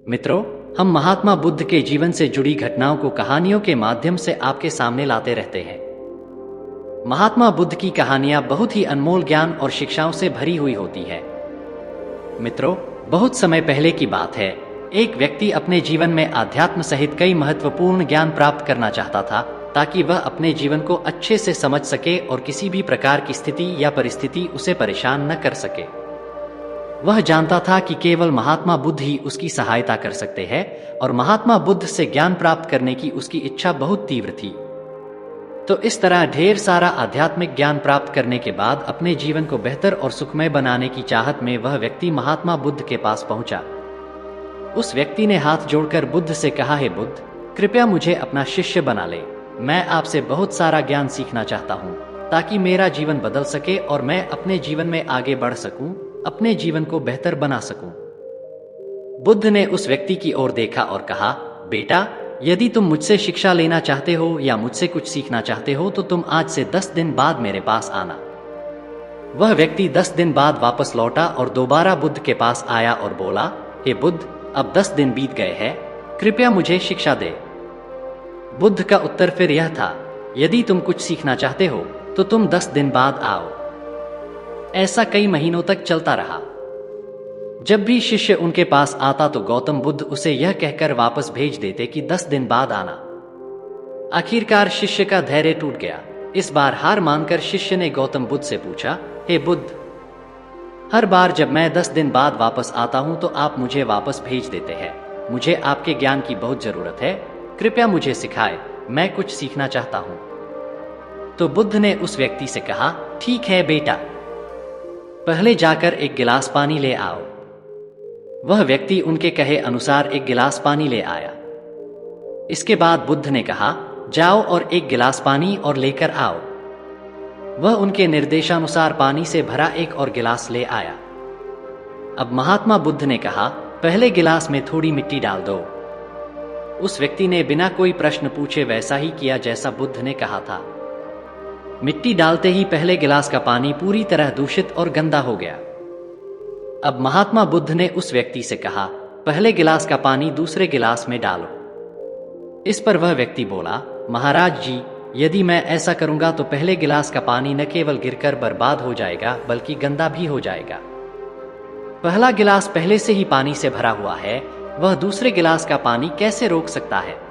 मित्रों, हम महात्मा बुद्ध के जीवन से जुड़ी घटनाओं को कहानियों के माध्यम से आपके सामने लाते रहते हैं। महात्मा बुद्ध की कहानियां बहुत ही अनमोल ज्ञान और शिक्षाओं से भरी हुई होती है। मित्रों, बहुत समय पहले की बात है। एक व्यक्ति अपने जीवन में आध्यात्म सहित कई महत्वपूर्ण ज्ञान प्राप्त करना चाहता था, ताकि वह अपने जीवन को अच्छे से समझ सके और किसी भी प्रकार की स्थिति या परिस्थिति उसे परेशान न कर सके। वह जानता था कि केवल महात्मा बुद्ध ही उसकी सहायता कर सकते हैं और महात्मा बुद्ध से ज्ञान प्राप्त करने की उसकी इच्छा बहुत तीव्र थी। तो इस तरह ढेर सारा आध्यात्मिक ज्ञान प्राप्त करने के बाद अपने जीवन को बेहतर और सुखमय बनाने की चाहत में वह व्यक्ति महात्मा बुद्ध के पास पहुंचा। उस व्यक्ति ने हाथ जोड़कर बुद्ध से कहा, हे बुद्ध, कृपया मुझे अपना शिष्य बना ले। मैं आपसे बहुत सारा ज्ञान सीखना चाहता हूँ, ताकि मेरा जीवन बदल सके और मैं अपने जीवन में आगे बढ़ सकूं, अपने जीवन को बेहतर बना सकूं। बुद्ध ने उस व्यक्ति की ओर देखा और कहा, बेटा, यदि तुम मुझसे शिक्षा लेना चाहते हो या मुझसे कुछ सीखना चाहते हो तो तुम आज से 10 दिन बाद मेरे पास आना। वह व्यक्ति 10 दिन बाद वापस लौटा और दोबारा बुद्ध के पास आया और बोला, हे बुद्ध, अब 10 दिन बीत गए हैं, कृपया मुझे शिक्षा दे। बुद्ध का उत्तर फिर यह था, यदि तुम कुछ सीखना चाहते हो तो तुम 10 दिन बाद आओ। ऐसा कई महीनों तक चलता रहा। जब भी शिष्य उनके पास आता तो गौतम बुद्ध उसे यह कहकर वापस भेज देते कि 10 दिन बाद आना। आखिरकार शिष्य का धैर्य टूट गया। इस बार हार मानकर शिष्य ने गौतम बुद्ध से पूछा, हे बुद्ध, हर बार जब मैं 10 दिन बाद वापस आता हूं तो आप मुझे वापस भेज देते हैं। मुझे आपके ज्ञान की बहुत जरूरत है, कृपया मुझे सिखाए, मैं कुछ सीखना चाहता हूं। तो बुद्ध ने उस व्यक्ति से कहा, ठीक है बेटा, पहले जाकर एक गिलास पानी ले आओ। वह व्यक्ति उनके कहे अनुसार एक गिलास पानी ले आया। इसके बाद बुद्ध ने कहा, जाओ और एक गिलास पानी और लेकर आओ। वह उनके निर्देशानुसार पानी से भरा एक और गिलास ले आया। अब महात्मा बुद्ध ने कहा, पहले गिलास में थोड़ी मिट्टी डाल दो। उस व्यक्ति ने बिना कोई प्रश्न पूछे वैसा ही किया जैसा बुद्ध ने कहा था। मिट्टी डालते ही पहले गिलास का पानी पूरी तरह दूषित और गंदा हो गया। अब महात्मा बुद्ध ने उस व्यक्ति से कहा, पहले गिलास का पानी दूसरे गिलास में डालो। इस पर वह व्यक्ति बोला, महाराज जी, यदि मैं ऐसा करूंगा तो पहले गिलास का पानी न केवल गिरकर बर्बाद हो जाएगा बल्कि गंदा भी हो जाएगा। पहला गिलास पहले से ही पानी से भरा हुआ है, वह दूसरे गिलास का पानी कैसे रोक सकता है।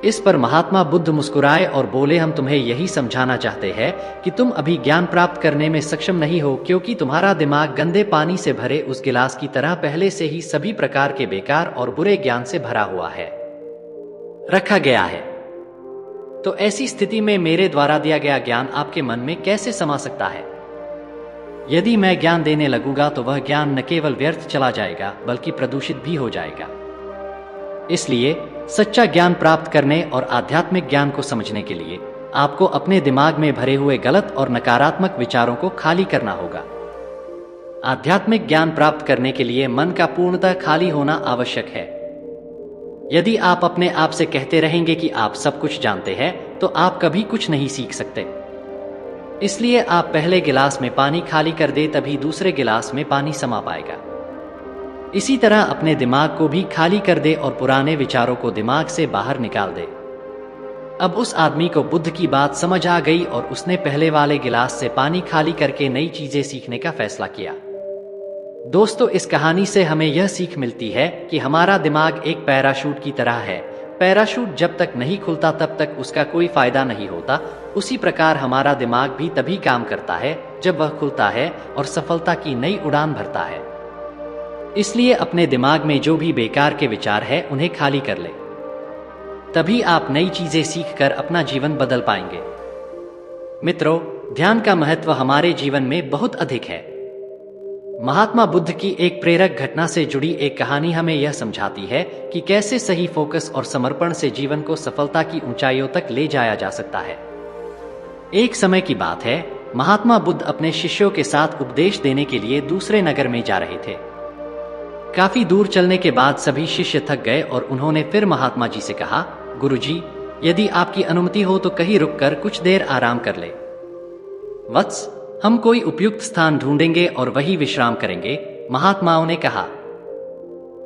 इस पर महात्मा बुद्ध मुस्कुराए और बोले, हम तुम्हें यही समझाना चाहते हैं कि तुम अभी ज्ञान प्राप्त करने में सक्षम नहीं हो, क्योंकि तुम्हारा दिमाग गंदे पानी से भरे उस गिलास की तरह पहले से ही सभी प्रकार के बेकार और बुरे ज्ञान से भरा हुआ है, रखा गया है। तो ऐसी स्थिति में मेरे द्वारा दिया गया ज्ञान आपके मन में कैसे समा सकता है। यदि मैं ज्ञान देने लगूंगा तो वह ज्ञान न केवल व्यर्थ चला जाएगा बल्कि प्रदूषित भी हो जाएगा। इसलिए सच्चा ज्ञान प्राप्त करने और आध्यात्मिक ज्ञान को समझने के लिए आपको अपने दिमाग में भरे हुए गलत और नकारात्मक विचारों को खाली करना होगा। आध्यात्मिक ज्ञान प्राप्त करने के लिए मन का पूर्णतः खाली होना आवश्यक है। यदि आप अपने आप से कहते रहेंगे कि आप सब कुछ जानते हैं तो आप कभी कुछ नहीं सीख सकते। इसलिए आप पहले गिलास में पानी खाली कर दे, तभी दूसरे गिलास में पानी समा पाएगा। इसी तरह अपने दिमाग को भी खाली कर दे और पुराने विचारों को दिमाग से बाहर निकाल दे। अब उस आदमी को बुद्ध की बात समझ आ गई और उसने पहले वाले गिलास से पानी खाली करके नई चीजें सीखने का फैसला किया। दोस्तों, इस कहानी से हमें यह सीख मिलती है कि हमारा दिमाग एक पैराशूट की तरह है। पैराशूट जब तक नहीं खुलता तब तक उसका कोई फायदा नहीं होता। उसी प्रकार हमारा दिमाग भी तभी काम करता है जब वह खुलता है और सफलता की नई उड़ान भरता है। इसलिए अपने दिमाग में जो भी बेकार के विचार है उन्हें खाली कर ले, तभी आप नई चीजें सीखकर अपना जीवन बदल पाएंगे। मित्रों, ध्यान का महत्व हमारे जीवन में बहुत अधिक है। महात्मा बुद्ध की एक प्रेरक घटना से जुड़ी एक कहानी हमें यह समझाती है कि कैसे सही फोकस और समर्पण से जीवन को सफलता की ऊंचाइयों तक ले जाया जा सकता है। एक समय की बात है, महात्मा बुद्ध अपने शिष्यों के साथ उपदेश देने के लिए दूसरे नगर में जा रहे थे। काफी दूर चलने के बाद सभी शिष्य थक गए और उन्होंने फिर महात्मा जी से कहा, गुरुजी, यदि आपकी अनुमति हो तो कहीं रुककर कुछ देर आराम कर ले। वत्स, हम कोई उपयुक्त स्थान ढूंढेंगे और वही विश्राम करेंगे, महात्माओं ने कहा।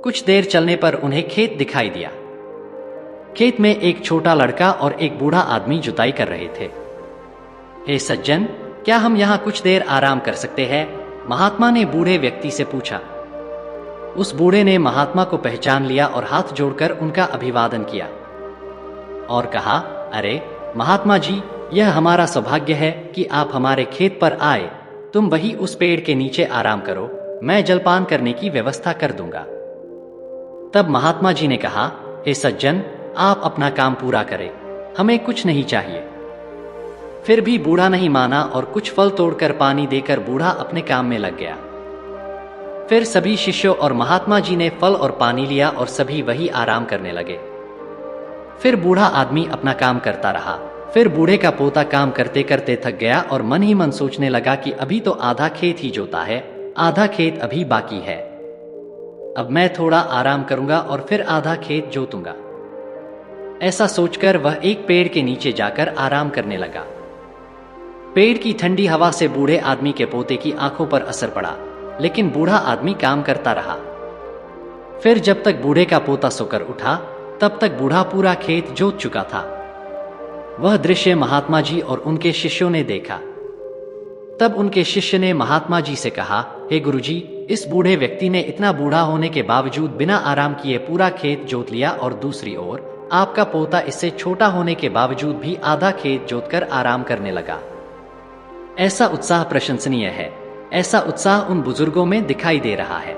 कुछ देर चलने पर उन्हें खेत दिखाई दिया। खेत में एक छोटा लड़का और एक बूढ़ा आदमी जुताई कर रहे थे। हे सज्जन, क्या हम यहाँ कुछ देर आराम कर सकते हैं? महात्मा ने बूढ़े व्यक्ति से पूछा। उस बूढ़े ने महात्मा को पहचान लिया और हाथ जोड़कर उनका अभिवादन किया और कहा, अरे महात्मा जी, यह हमारा सौभाग्य है कि आप हमारे खेत पर आए। तुम वही उस पेड़ के नीचे आराम करो, मैं जलपान करने की व्यवस्था कर दूंगा। तब महात्मा जी ने कहा, हे सज्जन, आप अपना काम पूरा करें, हमें कुछ नहीं चाहिए। फिर भी बूढ़ा नहीं माना और कुछ फल तोड़कर पानी देकर बूढ़ा अपने काम में लग गया। फिर सभी शिष्यों और महात्मा जी ने फल और पानी लिया और सभी वही आराम करने लगे। फिर बूढ़ा आदमी अपना काम करता रहा। फिर बूढ़े का पोता काम करते करते थक गया और मन ही मन सोचने लगा कि अभी तो आधा खेत ही जोता है, आधा खेत अभी बाकी है। अब मैं थोड़ा आराम करूंगा और फिर आधा खेत जोतूंगा। ऐसा सोचकर वह एक पेड़ के नीचे जाकर आराम करने लगा। पेड़ की ठंडी हवा से बूढ़े आदमी के पोते की आंखों पर असर पड़ा, लेकिन बूढ़ा आदमी काम करता रहा। फिर जब तक बूढ़े का पोता सोकर उठा, तब तक बूढ़ा पूरा खेत जोत चुका था। वह दृश्य महात्मा जी और उनके शिष्यों ने देखा। तब उनके शिष्य ने महात्मा जी से कहा, हे गुरुजी, इस बूढ़े व्यक्ति ने इतना बूढ़ा होने के बावजूद बिना आराम किए पूरा खेत जोत लिया और दूसरी ओर आपका पोता इससे छोटा होने के बावजूद भी आधा खेत जोतकर आराम करने लगा। ऐसा उत्साह प्रशंसनीय है। ऐसा उत्साह उन बुजुर्गों में दिखाई दे रहा है।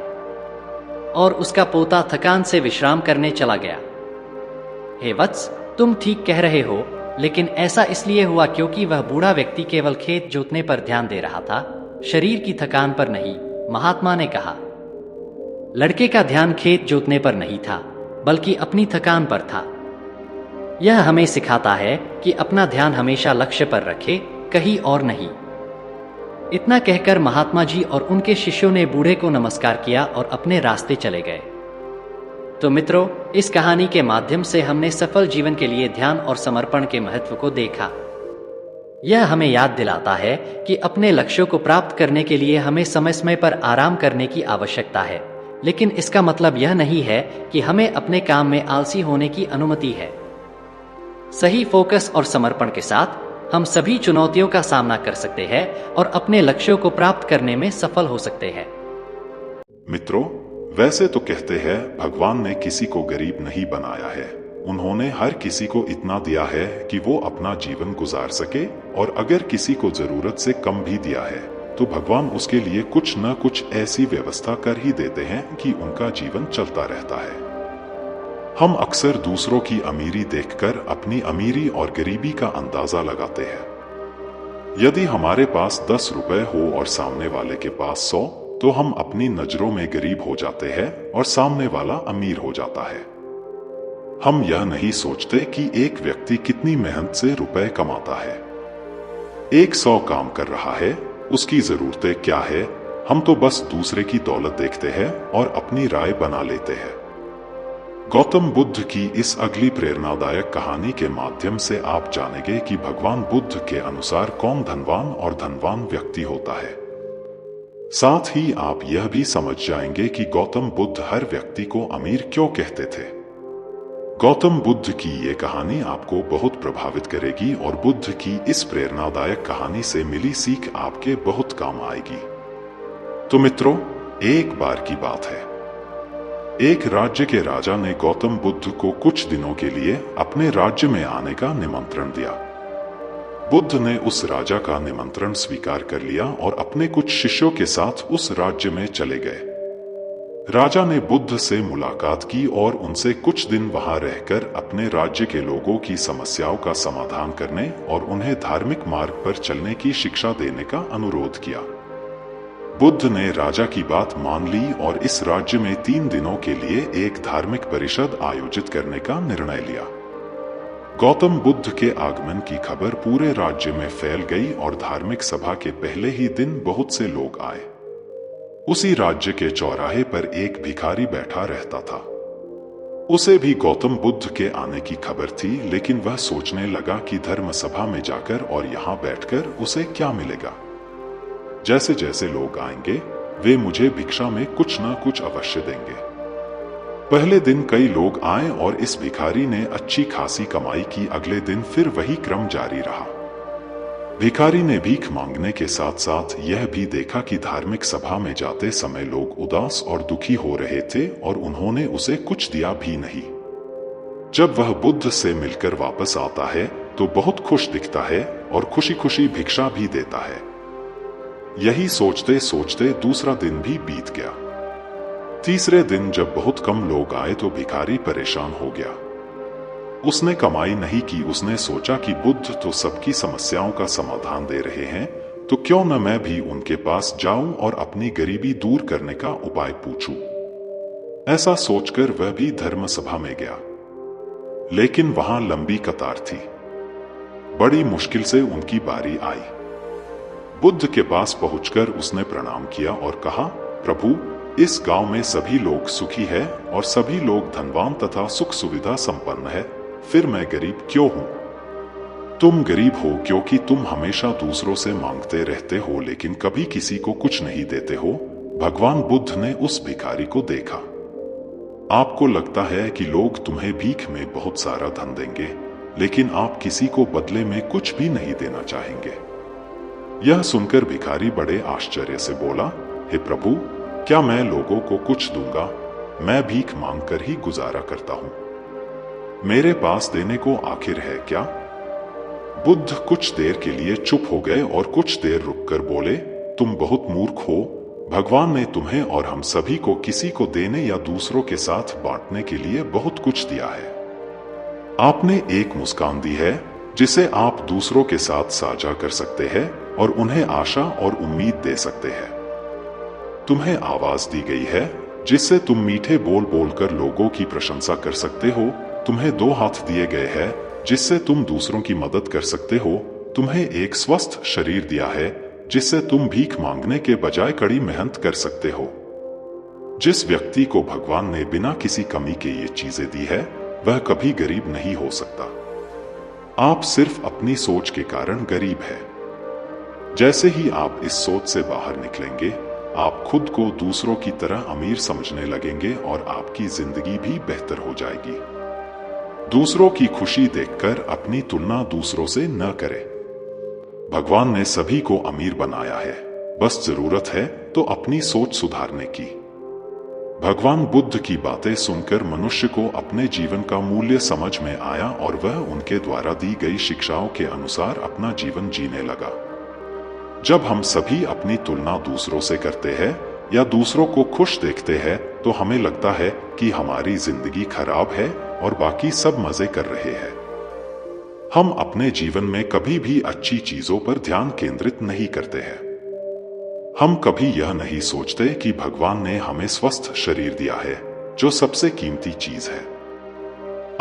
और उसका पोता थकान से विश्राम करने चला गया। हे वत्स, तुम ठीक कह रहे हो, लेकिन ऐसा इसलिए हुआ क्योंकि वह बूढ़ा व्यक्ति केवल खेत जोतने पर ध्यान दे रहा था, शरीर की थकान पर नहीं, महात्मा ने कहा। लड़के का ध्यान खेत जोतने पर नहीं था, बल्कि अपनी थकान पर था। यह हमें सिखाता है कि अपना ध्यान हमेशा लक्ष्य पर रखें, कहीं और नहीं। इतना कहकर महात्मा जी और उनके शिष्यों ने बूढ़े को नमस्कार किया और अपने रास्ते चले गए। तो मित्रों, इस कहानी के माध्यम से हमने सफल जीवन के लिए ध्यान और समर्पण के महत्व को देखा। यह हमें याद दिलाता है कि अपने लक्ष्यों को प्राप्त करने के लिए हमें समय समय पर आराम करने की आवश्यकता है, लेकिन इसका मतलब यह नहीं है कि हमें अपने काम में आलसी होने की अनुमति है। सही फोकस और समर्पण के साथ हम सभी चुनौतियों का सामना कर सकते हैं और अपने लक्ष्यों को प्राप्त करने में सफल हो सकते हैं। मित्रों, वैसे तो कहते हैं भगवान ने किसी को गरीब नहीं बनाया है, उन्होंने हर किसी को इतना दिया है कि वो अपना जीवन गुजार सके, और अगर किसी को जरूरत से कम भी दिया है तो भगवान उसके लिए कुछ न कुछ ऐसी व्यवस्था कर ही देते हैं कि उनका जीवन चलता रहता है। हम अक्सर दूसरों की अमीरी देखकर अपनी अमीरी और गरीबी का अंदाजा लगाते हैं। यदि हमारे पास 10 रुपए हो और सामने वाले के पास 100, तो हम अपनी नजरों में गरीब हो जाते हैं और सामने वाला अमीर हो जाता है। हम यह नहीं सोचते कि एक व्यक्ति कितनी मेहनत से रुपए कमाता है। एक 100 काम कर रहा है, उसकी जरूरतें क्या है, हम तो बस दूसरे की दौलत देखते हैं और अपनी राय बना लेते हैं। गौतम बुद्ध की इस अगली प्रेरणादायक कहानी के माध्यम से आप जानेंगे कि भगवान बुद्ध के अनुसार कौन धनवान और धनवान व्यक्ति होता है। साथ ही आप यह भी समझ जाएंगे कि गौतम बुद्ध हर व्यक्ति को अमीर क्यों कहते थे। गौतम बुद्ध की ये कहानी आपको बहुत प्रभावित करेगी और बुद्ध की इस प्रेरणादायक कहानी से मिली सीख आपके बहुत काम आएगी। तो मित्रों, एक बार की बात है, एक राज्य के राजा ने गौतम बुद्ध को कुछ दिनों के लिए अपने राज्य में आने का निमंत्रण दिया। बुद्ध ने उस राजा का निमंत्रण स्वीकार कर लिया और अपने कुछ शिष्यों के साथ उस राज्य में चले गए। राजा ने बुद्ध से मुलाकात की और उनसे कुछ दिन वहां रहकर अपने राज्य के लोगों की समस्याओं का समाधान करने और उन्हें धार्मिक मार्ग पर चलने की शिक्षा देने का अनुरोध किया। बुद्ध ने राजा की बात मान ली और इस राज्य में 3 दिनों के लिए एक धार्मिक परिषद आयोजित करने का निर्णय लिया। गौतम बुद्ध के आगमन की खबर पूरे राज्य में फैल गई और धार्मिक सभा के पहले ही दिन बहुत से लोग आए। उसी राज्य के चौराहे पर एक भिखारी बैठा रहता था। उसे भी गौतम बुद्ध के आने की खबर थी, लेकिन वह सोचने लगा कि धर्म सभा में जाकर और यहाँ बैठकर उसे क्या मिलेगा। जैसे जैसे लोग आएंगे वे मुझे भिक्षा में कुछ न कुछ अवश्य देंगे। पहले दिन कई लोग आए और इस भिखारी ने अच्छी खासी कमाई की। अगले दिन फिर वही क्रम जारी रहा। भिखारी ने भीख मांगने के साथ साथ यह भी देखा कि धार्मिक सभा में जाते समय लोग उदास और दुखी हो रहे थे और उन्होंने उसे कुछ दिया भी नहीं। जब वह बुद्ध से मिलकर वापस आता है तो बहुत खुश दिखता है और खुशी खुशी भिक्षा भी देता है। यही सोचते सोचते दूसरा दिन भी बीत गया। तीसरे दिन जब बहुत कम लोग आए तो भिखारी परेशान हो गया। उसने कमाई नहीं की। उसने सोचा कि बुद्ध तो सबकी समस्याओं का समाधान दे रहे हैं, तो क्यों न मैं भी उनके पास जाऊं और अपनी गरीबी दूर करने का उपाय पूछूं। ऐसा सोचकर वह भी धर्म सभा में गया, लेकिन वहां लंबी कतार थी। बड़ी मुश्किल से उनकी बारी आई। बुद्ध के पास पहुंचकर उसने प्रणाम किया और कहा, प्रभु, इस गांव में सभी लोग सुखी है और सभी लोग धनवान तथा सुख सुविधा संपन्न है, फिर मैं गरीब क्यों हूं? तुम गरीब हो क्योंकि तुम हमेशा दूसरों से मांगते रहते हो लेकिन कभी किसी को कुछ नहीं देते हो। भगवान बुद्ध ने उस भिखारी को देखा। आपको लगता है कि लोग तुम्हें भीख में बहुत सारा धन देंगे, लेकिन आप किसी को बदले में कुछ भी नहीं देना चाहेंगे। यह सुनकर भिखारी बड़े आश्चर्य से बोला, हे प्रभु, क्या मैं लोगों को कुछ दूंगा? मैं भीख मांगकर ही गुजारा करता हूं। मेरे पास देने को आखिर है क्या? बुद्ध कुछ देर के लिए चुप हो गए और कुछ देर रुककर बोले, तुम बहुत मूर्ख हो। भगवान ने तुम्हें और हम सभी को किसी को देने या दूसरों के साथ बांटने के लिए बहुत कुछ दिया है। आपने एक मुस्कान दी है जिसे आप दूसरों के साथ साझा कर सकते हैं और उन्हें आशा और उम्मीद दे सकते हैं। तुम्हें आवाज दी गई है जिससे तुम मीठे बोल बोलकर लोगों की प्रशंसा कर सकते हो। तुम्हें 2 हाथ दिए गए हैं जिससे तुम दूसरों की मदद कर सकते हो। तुम्हें एक स्वस्थ शरीर दिया है जिससे तुम भीख मांगने के बजाय कड़ी मेहनत कर सकते हो। जिस व्यक्ति को भगवान ने बिना किसी कमी के ये चीजें दी है, वह कभी गरीब नहीं हो सकता। आप सिर्फ अपनी सोच के कारण गरीब है। जैसे ही आप इस सोच से बाहर निकलेंगे, आप खुद को दूसरों की तरह अमीर समझने लगेंगे और आपकी जिंदगी भी बेहतर हो जाएगी। दूसरों की खुशी देखकर अपनी तुलना दूसरों से न करें। भगवान ने सभी को अमीर बनाया है, बस जरूरत है तो अपनी सोच सुधारने की। भगवान बुद्ध की बातें सुनकर मनुष्य को अपने जीवन का मूल्य समझ में आया और वह उनके द्वारा दी गई शिक्षाओं के अनुसार अपना जीवन जीने लगा। जब हम सभी अपनी तुलना दूसरों से करते हैं या दूसरों को खुश देखते हैं, तो हमें लगता है कि हमारी जिंदगी खराब है और बाकी सब मजे कर रहे हैं। हम अपने जीवन में कभी भी अच्छी चीजों पर ध्यान केंद्रित नहीं करते हैं। हम कभी यह नहीं सोचते कि भगवान ने हमें स्वस्थ शरीर दिया है, जो सबसे कीमती चीज है।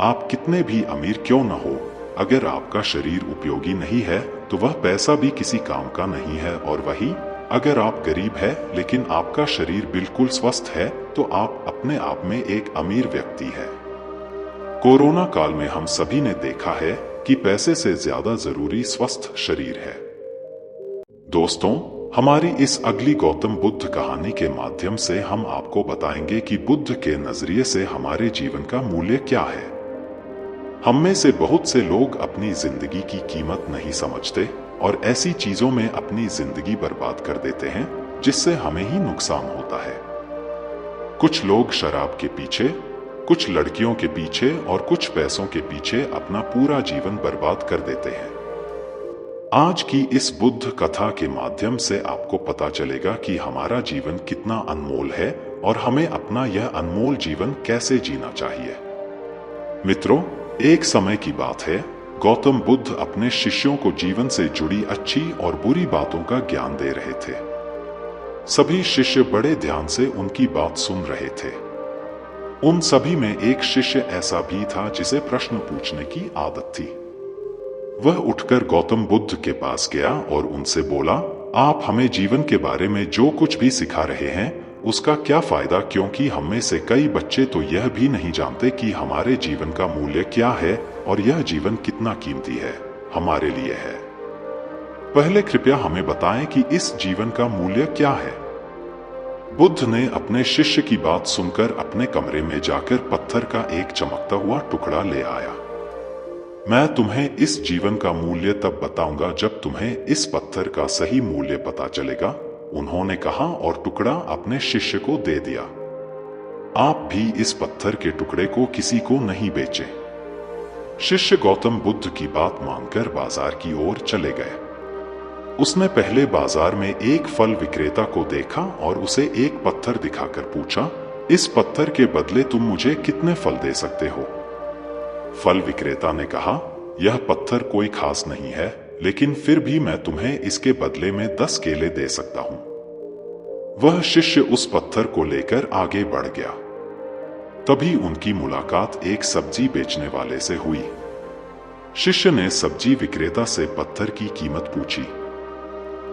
आप कितने भी अमीर क्यों न हो, अगर आपका शरीर उपयोगी नहीं है तो वह पैसा भी किसी काम का नहीं है। और वही अगर आप गरीब है लेकिन आपका शरीर बिल्कुल स्वस्थ है, तो आप अपने आप में एक अमीर व्यक्ति है। कोरोना काल में हम सभी ने देखा है कि पैसे से ज्यादा जरूरी स्वस्थ शरीर है। दोस्तों, हमारी इस अगली गौतम बुद्ध कहानी के माध्यम से हम आपको बताएंगे कि बुद्ध के नजरिए से हमारे जीवन का मूल्य क्या है। हम में से बहुत से लोग अपनी जिंदगी की कीमत नहीं समझते और ऐसी चीजों में अपनी जिंदगी बर्बाद कर देते हैं जिससे हमें ही नुकसान होता है। कुछ लोग शराब के पीछे, कुछ लड़कियों के पीछे और कुछ पैसों के पीछे अपना पूरा जीवन बर्बाद कर देते हैं। आज की इस बुद्ध कथा के माध्यम से आपको पता चलेगा कि हमारा जीवन कितना अनमोल है और हमें अपना यह अनमोल जीवन कैसे जीना चाहिए। मित्रों, एक समय की बात है, गौतम बुद्ध अपने शिष्यों को जीवन से जुड़ी अच्छी और बुरी बातों का ज्ञान दे रहे थे। सभी शिष्य बड़े ध्यान से उनकी बात सुन रहे थे। उन सभी में एक शिष्य ऐसा भी था जिसे प्रश्न पूछने की आदत थी। वह उठकर गौतम बुद्ध के पास गया और उनसे बोला, आप हमें जीवन के बारे में जो कुछ भी सिखा रहे हैं उसका क्या फायदा, क्योंकि हम में से कई बच्चे तो यह भी नहीं जानते कि हमारे जीवन का मूल्य क्या है और यह जीवन कितना कीमती है, हमारे लिए है। पहले कृपया हमें बताएं कि इस जीवन का मूल्य क्या है। बुद्ध ने अपने शिष्य की बात सुनकर अपने कमरे में जाकर पत्थर का एक चमकता हुआ टुकड़ा ले आया। मैं तुम्हें इस जीवन का मूल्य तब बताऊंगा जब तुम्हें इस पत्थर का सही मूल्य पता चलेगा, उन्होंने कहा और टुकड़ा अपने शिष्य को दे दिया। आप भी इस पत्थर के टुकड़े को किसी को नहीं बेचे। शिष्य गौतम बुद्ध की बात मानकर बाजार की ओर चले गए। उसने पहले बाजार में एक फल विक्रेता को देखा और उसे एक पत्थर दिखाकर पूछा, इस पत्थर के बदले तुम मुझे कितने फल दे सकते हो? फल विक्रेता ने कहा, यह पत्थर कोई खास नहीं है, लेकिन फिर भी मैं तुम्हें इसके बदले में 10 केले दे सकता हूं। वह शिष्य उस पत्थर को लेकर आगे बढ़ गया। तभी उनकी मुलाकात एक सब्जी बेचने वाले से हुई। शिष्य ने सब्जी विक्रेता से पत्थर की कीमत पूछी।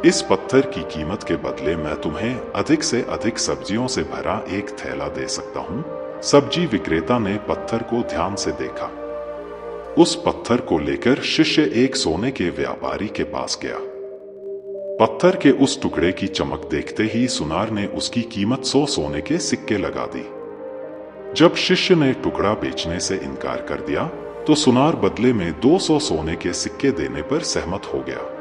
इस पत्थर की कीमत के बदले मैं तुम्हें अधिक से अधिक सब्जियों से भरा एक थैला दे सकता हूं। सब्जी विक्रेता ने पत्थर को ध्यान से देखा। उस पत्थर को लेकर शिष्य एक सोने के व्यापारी के पास गया। पत्थर के उस टुकड़े की चमक देखते ही सुनार ने उसकी कीमत 100 सोने के सिक्के लगा दी। जब शिष्य ने टुकड़ा बेचने से इनकार कर दिया तो सुनार बदले में 200 सोने के सिक्के देने पर सहमत हो गया।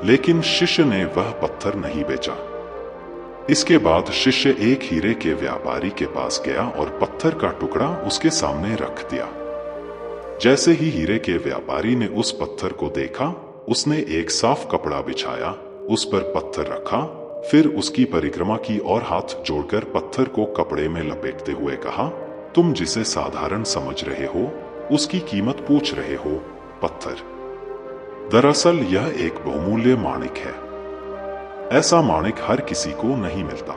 लेकिन शिष्य ने वह पत्थर नहीं बेचा। इसके बाद शिष्य एक हीरे के व्यापारी के पास गया और पत्थर का टुकड़ा उसके सामने रख दिया। जैसे ही हीरे के व्यापारी ने उस पत्थर को देखा, उसने एक साफ कपड़ा बिछाया, उस पर पत्थर रखा, फिर उसकी परिक्रमा की और हाथ जोड़कर पत्थर को कपड़े में लपेटते हुए कहा, तुम जिसे साधारण समझ रहे हो उसकी कीमत पूछ रहे हो, पत्थर। दरअसल यह एक बहुमूल्य माणिक है। ऐसा माणिक हर किसी को नहीं मिलता।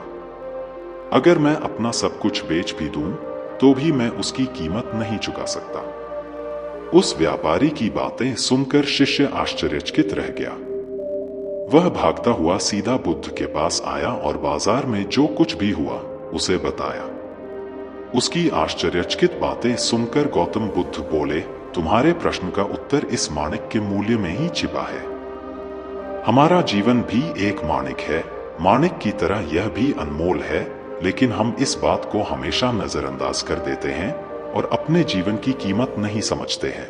अगर मैं अपना सब कुछ बेच भी दूं तो भी मैं उसकी कीमत नहीं चुका सकता। उस व्यापारी की बातें सुनकर शिष्य आश्चर्यचकित रह गया। वह भागता हुआ सीधा बुद्ध के पास आया और बाजार में जो कुछ भी हुआ उसे बताया। उसकी आश्चर्यचकित बातें सुनकर गौतम बुद्ध बोले, तुम्हारे प्रश्न का उत्तर इस माणिक के मूल्य में ही छिपा है। हमारा जीवन भी एक माणिक है। माणिक की तरह यह भी अनमोल है, लेकिन हम इस बात को हमेशा नजरअंदाज कर देते हैं और अपने जीवन की कीमत नहीं समझते हैं।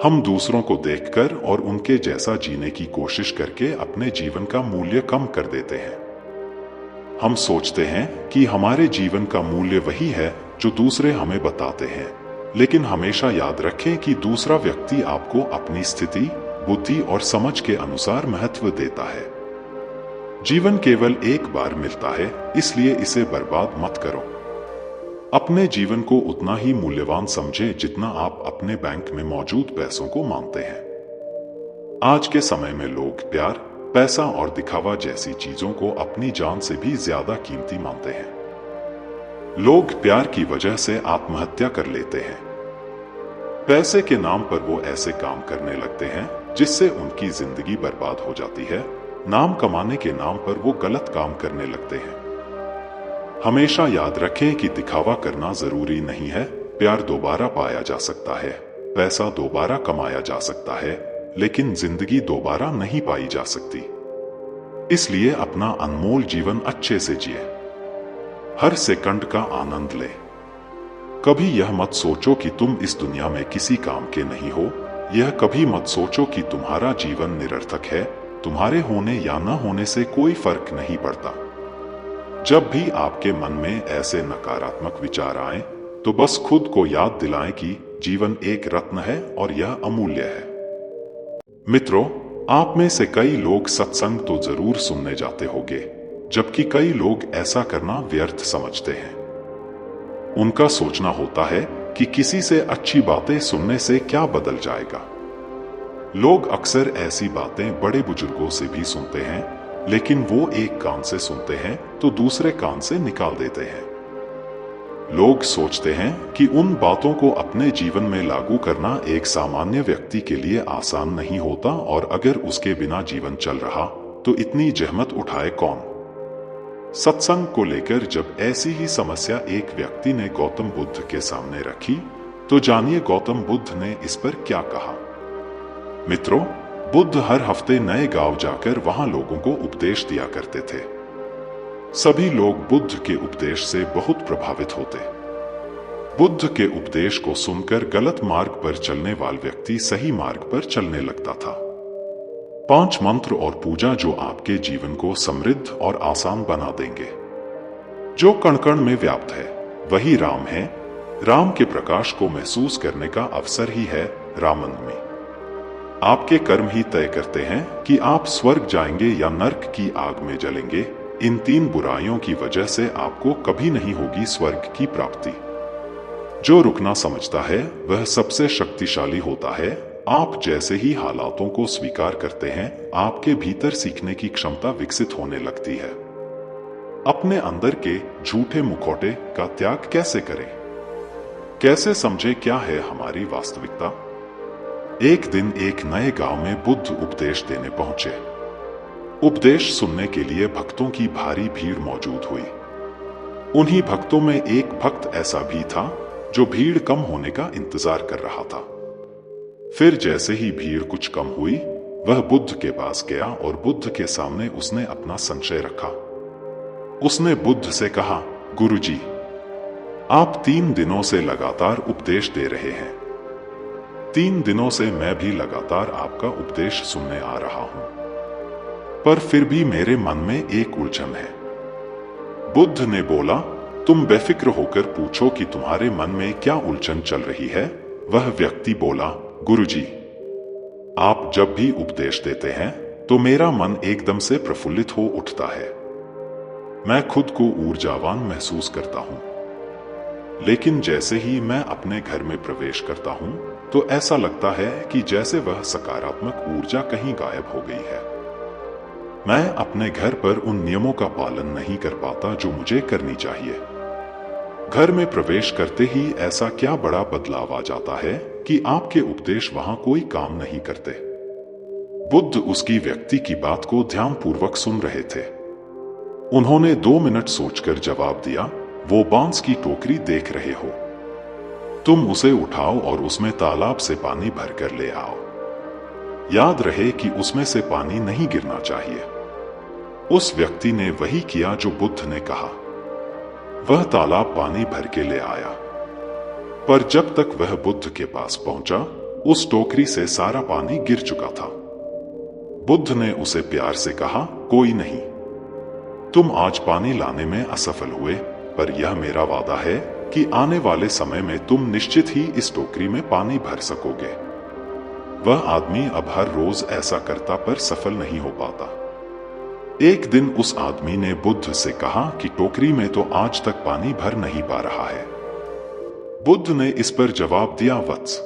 हम दूसरों को देखकर और उनके जैसा जीने की कोशिश करके अपने जीवन का मूल्य कम कर देते हैं। हम सोचते हैं कि हमारे जीवन का मूल्य वही है जो दूसरे हमें बताते हैं, लेकिन हमेशा याद रखें कि दूसरा व्यक्ति आपको अपनी स्थिति, बुद्धि और समझ के अनुसार महत्व देता है। जीवन केवल एक बार मिलता है, इसलिए इसे बर्बाद मत करो। अपने जीवन को उतना ही मूल्यवान समझें जितना आप अपने बैंक में मौजूद पैसों को मानते हैं। आज के समय में लोग प्यार, पैसा और दिखावा जैसी चीजों को अपनी जान से भी ज्यादा कीमती मानते हैं। लोग प्यार की वजह से आत्महत्या कर लेते हैं। पैसे के नाम पर वो ऐसे काम करने लगते हैं जिससे उनकी जिंदगी बर्बाद हो जाती है। नाम कमाने के नाम पर वो गलत काम करने लगते हैं। हमेशा याद रखें कि दिखावा करना जरूरी नहीं है। प्यार दोबारा पाया जा सकता है, पैसा दोबारा कमाया जा सकता है, लेकिन जिंदगी दोबारा नहीं पाई जा सकती। इसलिए अपना अनमोल जीवन अच्छे से जिए। हर सेकंड का आनंद ले। कभी यह मत सोचो कि तुम इस दुनिया में किसी काम के नहीं हो। यह कभी मत सोचो कि तुम्हारा जीवन निरर्थक है। तुम्हारे होने या न होने से कोई फर्क नहीं पड़ता। जब भी आपके मन में ऐसे नकारात्मक विचार आए तो बस खुद को याद दिलाएं कि जीवन एक रत्न है और यह अमूल्य है। मित्रों, आप में से कई लोग सत्संग तो जरूर सुनने जाते होंगे, जबकि कई लोग ऐसा करना व्यर्थ समझते हैं। उनका सोचना होता है कि किसी से अच्छी बातें सुनने से क्या बदल जाएगा। लोग अक्सर ऐसी बातें बड़े बुजुर्गों से भी सुनते हैं, लेकिन वो एक कान से सुनते हैं तो दूसरे कान से निकाल देते हैं। लोग सोचते हैं कि उन बातों को अपने जीवन में लागू करना एक सामान्य व्यक्ति के लिए आसान नहीं होता, और अगर उसके बिना जीवन चल रहा तो इतनी जहमत उठाए कौन। सत्संग को लेकर जब ऐसी ही समस्या एक व्यक्ति ने गौतम बुद्ध के सामने रखी, तो जानिए गौतम बुद्ध ने इस पर क्या कहा। मित्रों, बुद्ध हर हफ्ते नए गांव जाकर वहां लोगों को उपदेश दिया करते थे। सभी लोग बुद्ध के उपदेश से बहुत प्रभावित होते। बुद्ध के उपदेश को सुनकर गलत मार्ग पर चलने वाला व्यक्ति सही मार्ग पर चलने लगता था। 5 मंत्र और पूजा जो आपके जीवन को समृद्ध और आसान बना देंगे। जो कण कण में व्याप्त है वही राम है। राम के प्रकाश को महसूस करने का अवसर ही है रामनवमी। आपके कर्म ही तय करते हैं कि आप स्वर्ग जाएंगे या नर्क की आग में जलेंगे। इन 3 बुराइयों की वजह से आपको कभी नहीं होगी स्वर्ग की प्राप्ति। जो रुकना समझता है वह सबसे शक्तिशाली होता है। आप जैसे ही हालातों को स्वीकार करते हैं, आपके भीतर सीखने की क्षमता विकसित होने लगती है। अपने अंदर के झूठे मुखौटे का त्याग कैसे करें? कैसे समझे क्या है हमारी वास्तविकता? एक दिन एक नए गांव में बुद्ध उपदेश देने पहुंचे। उपदेश सुनने के लिए भक्तों की भारी भीड़ मौजूद हुई। उन्हीं भक्तों में एक भक्त ऐसा भी था जो भीड़ कम होने का इंतजार कर रहा था। फिर जैसे ही भीड़ कुछ कम हुई, वह बुद्ध के पास गया और बुद्ध के सामने उसने अपना संशय रखा। उसने बुद्ध से कहा, गुरुजी, आप 3 दिनों से लगातार उपदेश दे रहे हैं। 3 दिनों से मैं भी लगातार आपका उपदेश सुनने आ रहा हूं, पर फिर भी मेरे मन में एक उलझन है। बुद्ध ने बोला, तुम बेफिक्र होकर पूछो कि तुम्हारे मन में क्या उलझन चल रही है। वह व्यक्ति बोला, गुरुजी, आप जब भी उपदेश देते हैं तो मेरा मन एकदम से प्रफुल्लित हो उठता है। मैं खुद को ऊर्जावान महसूस करता हूं। लेकिन जैसे ही मैं अपने घर में प्रवेश करता हूं तो ऐसा लगता है कि जैसे वह सकारात्मक ऊर्जा कहीं गायब हो गई है। मैं अपने घर पर उन नियमों का पालन नहीं कर पाता जो मुझे करनी चाहिए। घर में प्रवेश करते ही ऐसा क्या बड़ा बदलाव आ जाता है कि आपके उपदेश वहां कोई काम नहीं करते। बुद्ध उसकी व्यक्ति की बात को ध्यानपूर्वक सुन रहे थे। उन्होंने 2 मिनट सोचकर जवाब दिया, वो बांस की टोकरी देख रहे हो, तुम उसे उठाओ और उसमें तालाब से पानी भरकर ले आओ। याद रहे कि उसमें से पानी नहीं गिरना चाहिए। उस व्यक्ति ने वही किया जो बुद्ध ने कहा। वह तालाब पानी भर के ले आया, पर जब तक वह बुद्ध के पास पहुंचा, उस टोकरी से सारा पानी गिर चुका था। बुद्ध ने उसे प्यार से कहा, कोई नहीं, तुम आज पानी लाने में असफल हुए, पर यह मेरा वादा है कि आने वाले समय में तुम निश्चित ही इस टोकरी में पानी भर सकोगे। वह आदमी अब हर रोज ऐसा करता पर सफल नहीं हो पाता। एक दिन उस आदमी ने बुद्ध से कहा कि टोकरी में तो आज तक पानी भर नहीं पा रहा है। बुद्ध ने इस पर जवाब दिया, वत्स,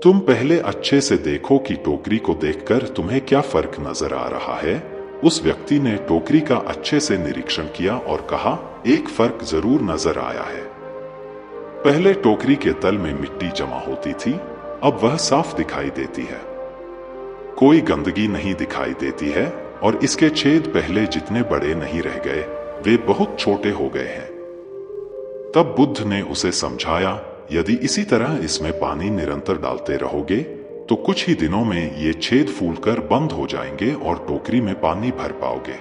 तुम पहले अच्छे से देखो कि टोकरी को देखकर तुम्हें क्या फर्क नजर आ रहा है। उस व्यक्ति ने टोकरी का अच्छे से निरीक्षण किया और कहा, एक फर्क जरूर नजर आया है। पहले टोकरी के तल में मिट्टी जमा होती थी, अब वह साफ दिखाई देती है। कोई गंदगी नहीं दिखाई देती है और इसके छेद पहले जितने बड़े नहीं रह गए, वे बहुत छोटे हो गए हैं। तब बुद्ध ने उसे समझाया, यदि इसी तरह इसमें पानी निरंतर डालते रहोगे तो कुछ ही दिनों में ये छेद फूलकर बंद हो जाएंगे और टोकरी में पानी भर पाओगे।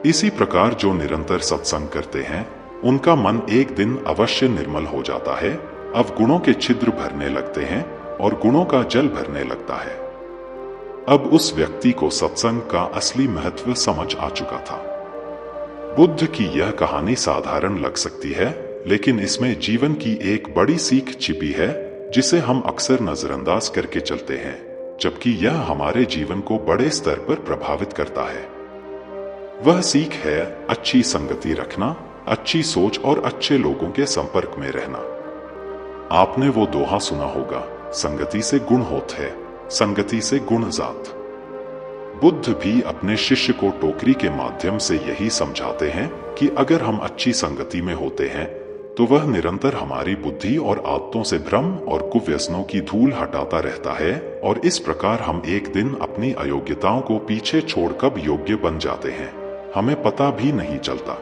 इसी प्रकार जो निरंतर सत्संग करते हैं, उनका मन एक दिन अवश्य निर्मल हो जाता है। अब गुणों के छिद्र भरने लगते हैं और गुणों का जल भरने लगता है। अब उस व्यक्ति को सत्संग का असली महत्व समझ आ चुका था। बुद्ध की यह कहानी साधारण लग सकती है, लेकिन इसमें जीवन की एक बड़ी सीख छिपी है जिसे हम अक्सर नजरअंदाज करके चलते हैं, जबकि यह हमारे जीवन को बड़े स्तर पर प्रभावित करता है। वह सीख है अच्छी संगति रखना, अच्छी सोच और अच्छे लोगों के संपर्क में रहना। आपने वो दोहा सुना होगा, संगति से गुण होत है, संगति से गुण जात। बुद्ध भी अपने शिष्य को टोकरी के माध्यम से यही समझाते हैं कि अगर हम अच्छी संगति में होते हैं तो वह निरंतर हमारी बुद्धि और आदतों से भ्रम और कुव्यसनों की धूल हटाता रहता है और इस प्रकार हम एक दिन अपनी अयोग्यताओं को पीछे छोड़ कब योग्य बन जाते हैं, हमें पता भी नहीं चलता।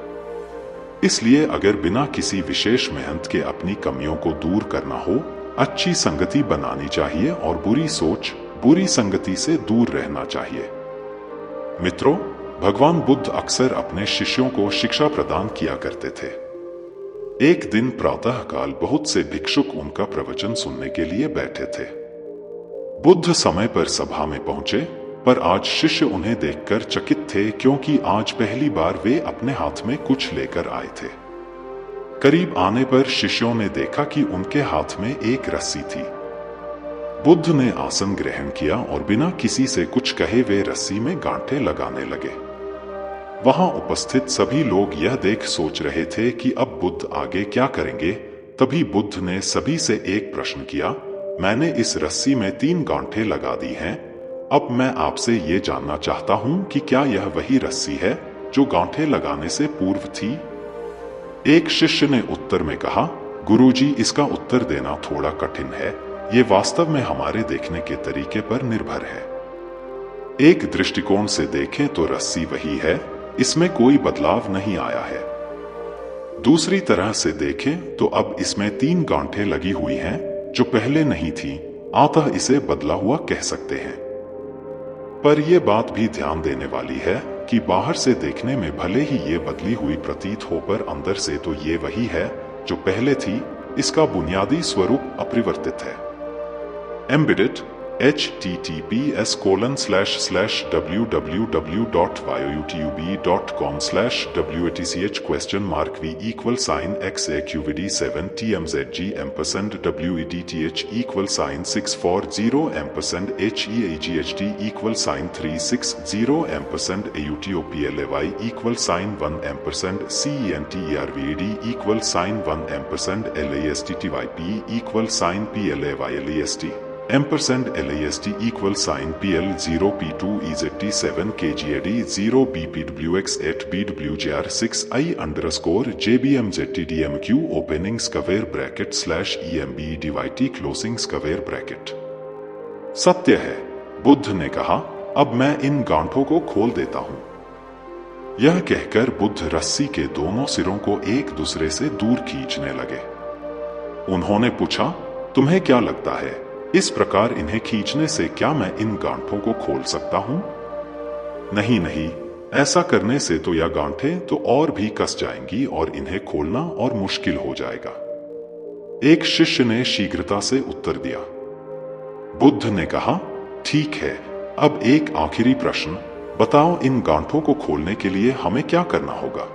इसलिए अगर बिना किसी विशेष मेहनत के अपनी कमियों को दूर करना हो, अच्छी संगति बनानी चाहिए और बुरी सोच, बुरी संगति से दूर रहना चाहिए। मित्रों, भगवान बुद्ध अक्सर अपने शिष्यों को शिक्षा प्रदान किया करते थे। एक दिन प्रातःकाल बहुत से भिक्षुक उनका प्रवचन सुनने के लिए बैठे थे। बुद्ध समय पर सभा में पहुंचे, पर आज शिष्य उन्हें देखकर चकित थे क्योंकि आज पहली बार वे अपने हाथ में कुछ लेकर आए थे। करीब आने पर शिष्यों ने देखा कि उनके हाथ में एक रस्सी थी। बुद्ध ने आसन ग्रहण किया और बिना किसी से कुछ कहे वे रस्सी में गांठें लगाने लगे। वहां उपस्थित सभी लोग यह देख सोच रहे थे कि अब बुद्ध आगे क्या करेंगे। तभी बुद्ध ने सभी से एक प्रश्न किया, मैंने इस रस्सी में 3 गांठें लगा दी हैं। अब मैं आपसे ये जानना चाहता हूं कि क्या यह वही रस्सी है जो गांठें लगाने से पूर्व थी? एक शिष्य ने उत्तर में कहा, गुरुजी, इसका उत्तर देना थोड़ा कठिन है। ये वास्तव में हमारे देखने के तरीके पर निर्भर है। एक दृष्टिकोण से देखें तो रस्सी वही है, इसमें कोई बदलाव नहीं आया है। दूसरी तरह से देखें तो अब इसमें 3 गांठें लगी हुई हैं जो पहले नहीं थी, अतः इसे बदला हुआ कह सकते हैं। पर यह बात भी ध्यान देने वाली है कि बाहर से देखने में भले ही ये बदली हुई प्रतीत हो, पर अंदर से तो ये वही है जो पहले थी। इसका बुनियादी स्वरूप अपरिवर्तित है। Embedded $1 ampersand LAST equal sign PL 0 P2 EZT 7 KGAD 0 BPWX 8 BWGR 6 I underscore JBMZTDMQ opening square bracket slash EMBEDYT closing square bracket। सत्य है, बुद्ध ने कहा, अब मैं इन गांठों को खोल देता हूं। यह कहकर बुद्ध रस्सी के दोनों सिरों को एक दूसरे से दूर खींचने लगे। उन्होंने पूछा, तुम्हें क्या लगता है, इस प्रकार इन्हें खींचने से क्या मैं इन गांठों को खोल सकता हूं? नहीं नहीं, ऐसा करने से तो यह गांठें तो और भी कस जाएंगी और इन्हें खोलना और मुश्किल हो जाएगा। एक शिष्य ने शीघ्रता से उत्तर दिया। बुद्ध ने कहा, ठीक है, अब एक आखिरी प्रश्न, बताओ इन गांठों को खोलने के लिए हमें क्या करना होगा?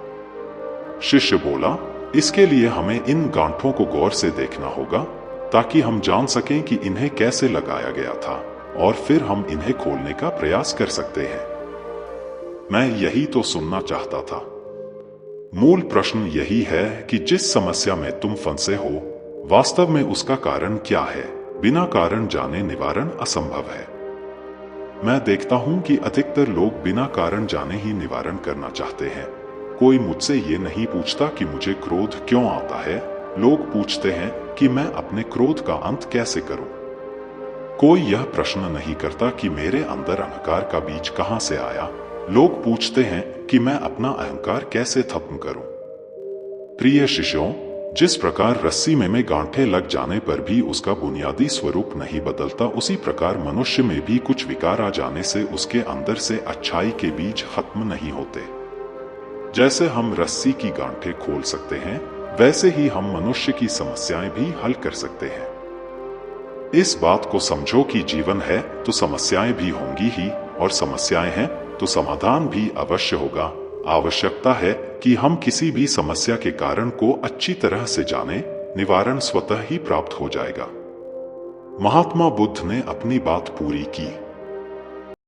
शिष्य बोला, इसके लिए हमें इन गांठों को गौर से देखना होगा ताकि हम जान सकें कि इन्हें कैसे लगाया गया था और फिर हम इन्हें खोलने का प्रयास कर सकते हैं। मैं यही तो सुनना चाहता था। मूल प्रश्न यही है कि जिस समस्या में तुम फंसे हो, वास्तव में उसका कारण क्या है? बिना कारण जाने निवारण असंभव है। मैं देखता हूं कि अधिकतर लोग बिना कारण जाने ही निवारण करना चाहते हैं। कोई मुझसे ये नहीं पूछता कि मुझे क्रोध क्यों आता है, लोग पूछते हैं कि मैं अपने क्रोध का अंत कैसे करूं। कोई यह प्रश्न नहीं करता कि मेरे अंदर अहंकार का बीज कहां से आया, लोग पूछते हैं कि मैं अपना अहंकार कैसे खत्म करूं। प्रिय शिष्यों, जिस प्रकार रस्सी में गांठें लग जाने पर भी उसका बुनियादी स्वरूप नहीं बदलता, उसी प्रकार मनुष्य में भी कुछ विकार आ जाने से उसके अंदर से अच्छाई के बीज खत्म नहीं होते। जैसे हम रस्सी की गांठें खोल सकते हैं, वैसे ही हम मनुष्य की समस्याएं भी हल कर सकते हैं। इस बात को समझो कि जीवन है तो समस्याएं भी होंगी ही, और समस्याएं हैं तो समाधान भी अवश्य होगा। आवश्यकता है कि हम किसी भी समस्या के कारण को अच्छी तरह से जानें, निवारण स्वतः ही प्राप्त हो जाएगा। महात्मा बुद्ध ने अपनी बात पूरी की।